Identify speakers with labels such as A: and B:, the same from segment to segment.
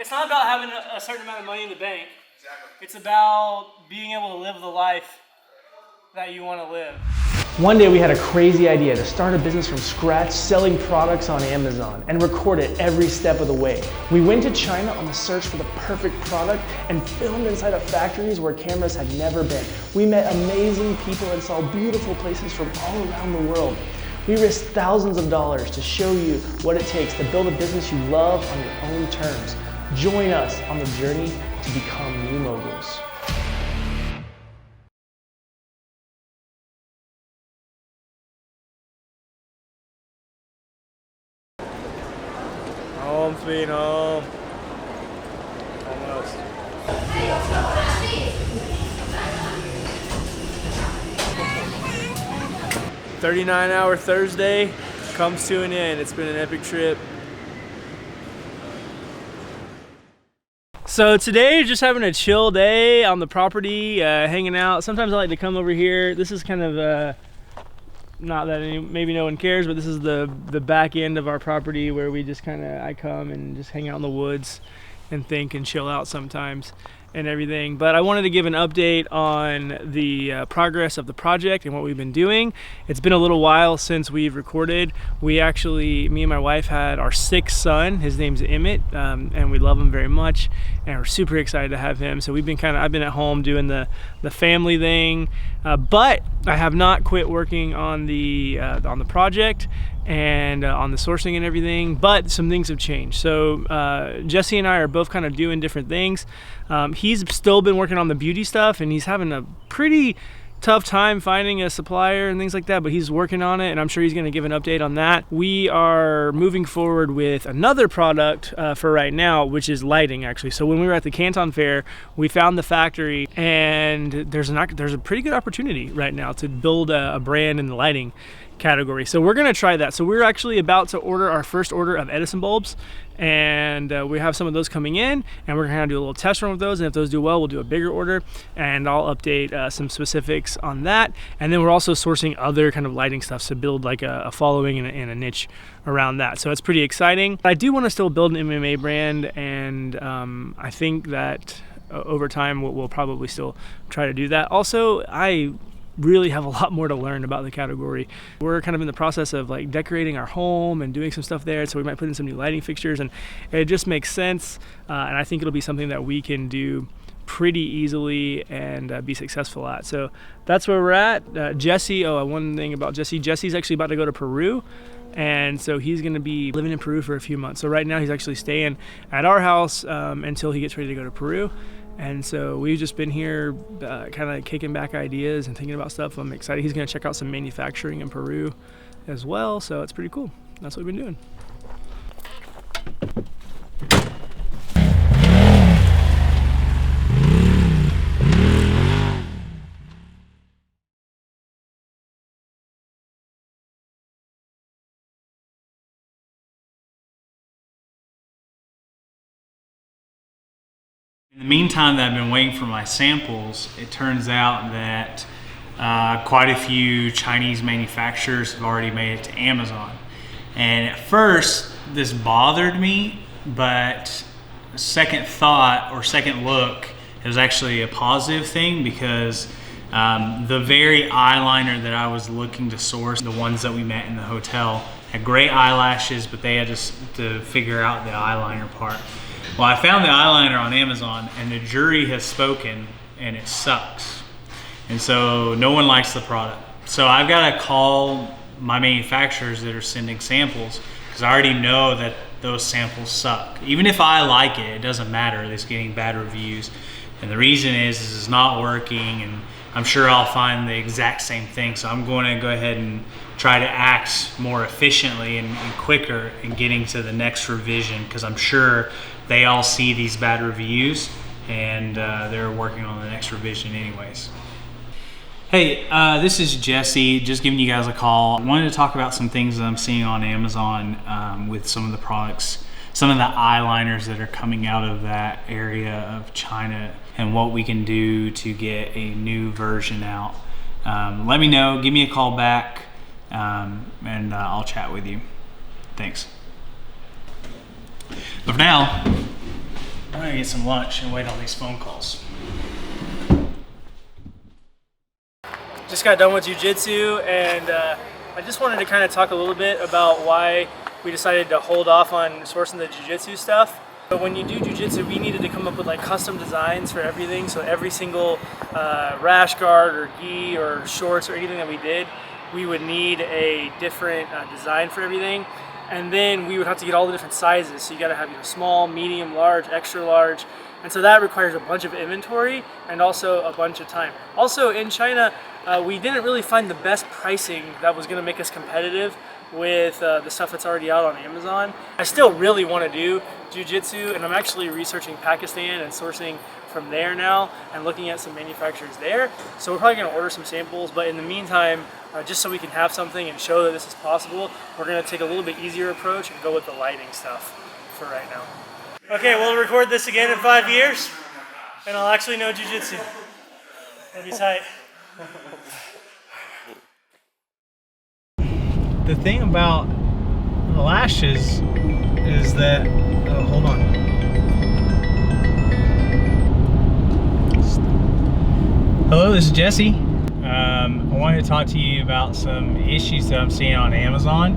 A: it's not about having a certain amount of money in the bank. Exactly. It's about being able to live the life that you want to live.
B: One day we had a crazy idea to start a business from scratch, selling products on Amazon, and record it every step of the way. We went to China on the search for the perfect product and filmed inside of factories where cameras had never been. We met amazing people and saw beautiful places from all around the world. We risked thousands of dollars to show you what it takes to build a business you love on your own terms. Join us on the journey to become new moguls.
A: Home sweet home. Almost. $39-hour Thursday comes to an end. It's been an epic trip. So today, just having a chill day on the property, hanging out. Sometimes I like to come over here. This is kind of not that maybe no one cares, but this is the back end of our property where we just I come and just hang out in the woods and think and chill out sometimes and everything. But I wanted to give an update on the progress of the project and what we've been doing. It's been a little while since we've recorded. Me and my wife had our 6th son. His name's Emmett, and we love him very much, and we're super excited to have him. So I've been at home doing the family thing, but I have not quit working on the project and on the sourcing and everything, but some things have changed. So Jesse and I are both kind of doing different things. He's still been working on the beauty stuff, and he's having a pretty tough time finding a supplier and things like that, but he's working on it, and I'm sure he's going to give an update on that. We are moving forward with another product for right now, which is lighting, actually. So when we were at the Canton Fair, we found the factory, and there's a pretty good opportunity right now to build a brand in the lighting category. So we're going to try that. So we're actually about to order our first order of Edison bulbs, and we have some of those coming in, and we're going to do a little test run with those, and if those do well, we'll do a bigger order, and I'll update some specifics on that. And then we're also sourcing other kind of lighting stuff to build like a following and a niche around that. So it's pretty exciting. I do want to still build an MMA brand, and I think that over time we'll probably still try to do that. Also, I really have a lot more to learn about the category. We're kind of in the process of like decorating our home and doing some stuff there, so we might put in some new lighting fixtures, and it just makes sense, and I think it'll be something that we can do pretty easily and be successful at. So that's where we're at. Jesse, one thing about Jesse's actually about to go to Peru, and so he's going to be living in Peru for a few months. So right now he's actually staying at our house until he gets ready to go to Peru. And so we've just been here kind of kicking back ideas and thinking about stuff. I'm excited. He's going to check out some manufacturing in Peru as well. So it's pretty cool. That's what we've been doing.
C: In the meantime that I've been waiting for my samples, it turns out that quite a few Chinese manufacturers have already made it to Amazon. And at first, this bothered me, but second thought or second look, it was actually a positive thing, because the very eyeliner that I was looking to source, the ones that we met in the hotel, had great eyelashes, but they had to figure out the eyeliner part. Well, I found the eyeliner on Amazon, and the jury has spoken, and it sucks. And so no one likes the product. So I've got to call my manufacturers that are sending samples, because I already know that those samples suck. Even if I like it, it doesn't matter. It's getting bad reviews. And the reason is it's not working, and I'm sure I'll find the exact same thing. So I'm going to go ahead and try to act more efficiently and quicker in getting to the next revision, because I'm sure they all see these bad reviews, and they're working on the next revision anyways. Hey, this is Jesse, just giving you guys a call. I wanted to talk about some things that I'm seeing on Amazon with some of the products, some of the eyeliners that are coming out of that area of China, and what we can do to get a new version out. Let me know, give me a call back, and I'll chat with you. Thanks. But for now, to get some lunch and wait on these phone calls.
A: Just got done with jiu-jitsu, and I just wanted to kind of talk a little bit about why we decided to hold off on sourcing the jiu-jitsu stuff. But when you do jiu-jitsu, we needed to come up with like custom designs for everything. So every single rash guard or gi or shorts or anything that we did, we would need a different design for everything. And then we would have to get all the different sizes. So you got to have small, medium, large, extra large. And so that requires a bunch of inventory and also a bunch of time. Also in China, we didn't really find the best pricing that was going to make us competitive with the stuff that's already out on Amazon. I still really want to do jiu-jitsu, and I'm actually researching Pakistan and sourcing from there now and looking at some manufacturers there. So we're probably going to order some samples, but in the meantime, just so we can have something and show that this is possible, we're going to take a little bit easier approach and go with the lighting stuff for right now. Okay, we'll record this again in 5 years, and I'll actually know jiu-jitsu. That'll be tight.
C: The thing about the lashes is that, oh, hold on. Hello, this is Jesse. I wanted to talk to you about some issues that I'm seeing on Amazon.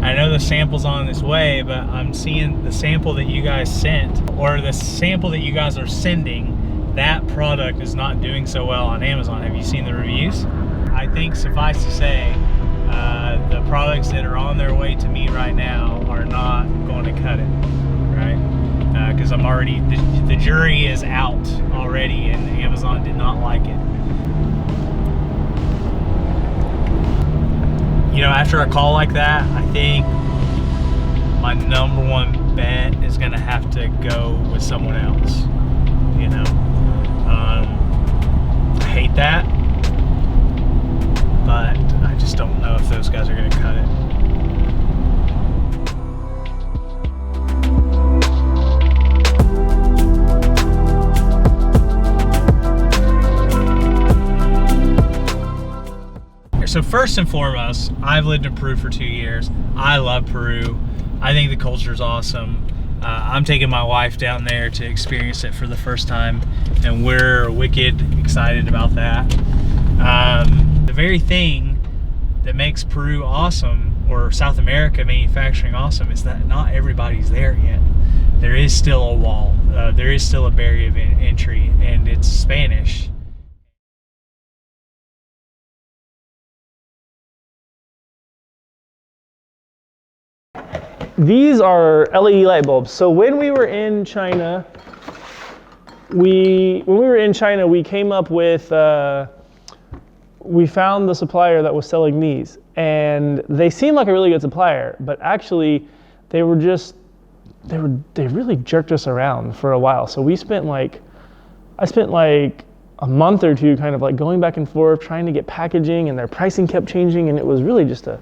C: I know the sample's on its way, but I'm seeing the sample that you guys sent, or the sample that you guys are sending, that product is not doing so well on Amazon. Have you seen the reviews? I think suffice to say, the products that are on their way to me right now are not going to cut it, right? Because I'm already, the jury is out already, and Amazon did not like it. You know, after a call like that, I think my number one bet is going to have to go with someone else. You know, I hate that, but I just don't know if those guys are going to cut it. So first and foremost, I've lived in Peru for 2 years. I love Peru. I think the culture is awesome. I'm taking my wife down there to experience it for the first time, and we're wicked excited about that. The very thing that makes Peru awesome, or South America manufacturing awesome, is that not everybody's there yet. There is still a wall. There is still a barrier of entry, and it's Spanish.
B: These are LED light bulbs. So when we were in China, we came up with, we found the supplier that was selling these, and they seemed like a really good supplier, but actually they really jerked us around for a while. So I spent like a month or two kind of like going back and forth trying to get packaging, and their pricing kept changing, and it was really just a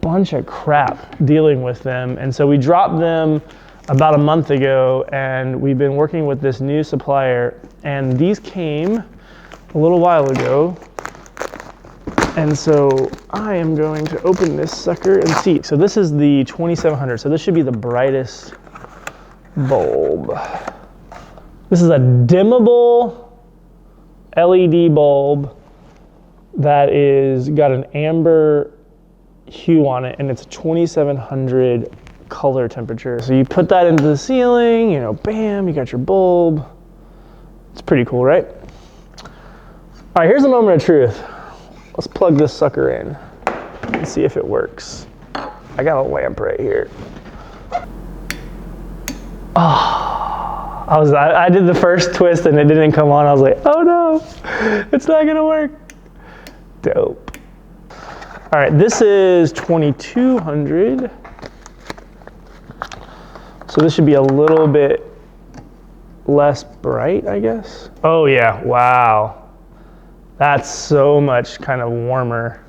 B: bunch of crap dealing with them. And so we dropped them about a month ago, and we've been working with this new supplier, and these came a little while ago. And so I am going to open this sucker and see. So this is the 2700. So this should be the brightest bulb. This is a dimmable LED bulb that is got an amber hue on it, and it's a 2700 color temperature. So you put that into the ceiling, you know, bam, you got your bulb. It's pretty cool, right? All right, here's the moment of truth. Let's plug this sucker in and see if it works. I got a lamp right here. Oh, I did the first twist and it didn't come on. I was like, oh no, it's not gonna work. Dope. All right, this is 2200. So this should be a little bit less bright, I guess. Oh yeah, wow. That's so much kind of warmer,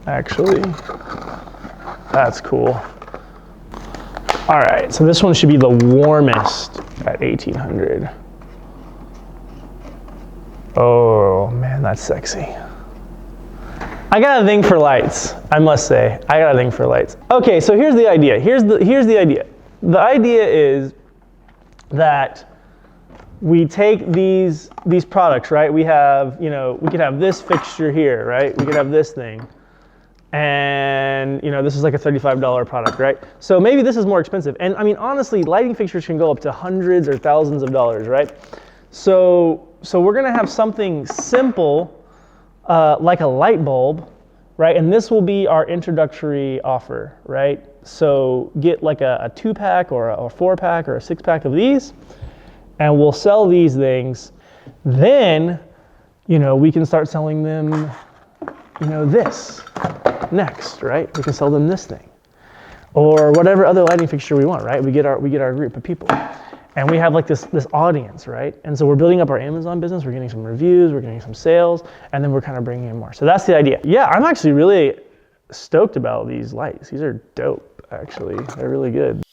B: actually. That's cool. All right, so this one should be the warmest at 1800. Oh man, that's sexy. I got a thing for lights, I must say. I got a thing for lights. Okay, so here's the idea. Here's the idea. The idea is that we take these products, right? We have, you know, we could have this fixture here, right? We could have this thing. And, you know, this is like a $35 product, right? So maybe this is more expensive. And I mean, honestly, lighting fixtures can go up to hundreds or thousands of dollars, right? So we're gonna have something simple, like a light bulb, right? And this will be our introductory offer, right? So get like a 2-pack or a 4-pack or a 6-pack of these, and we'll sell these things. Then, you know, we can start selling them, you know, this next, right? We can sell them this thing, or whatever other lighting fixture we want, right? We get our group of people, and we have like this audience, right? And so we're building up our Amazon business. We're getting some reviews, we're getting some sales, and then we're kind of bringing in more. So that's the idea. Yeah, I'm actually really stoked about these lights. These are dope, actually. They're really good.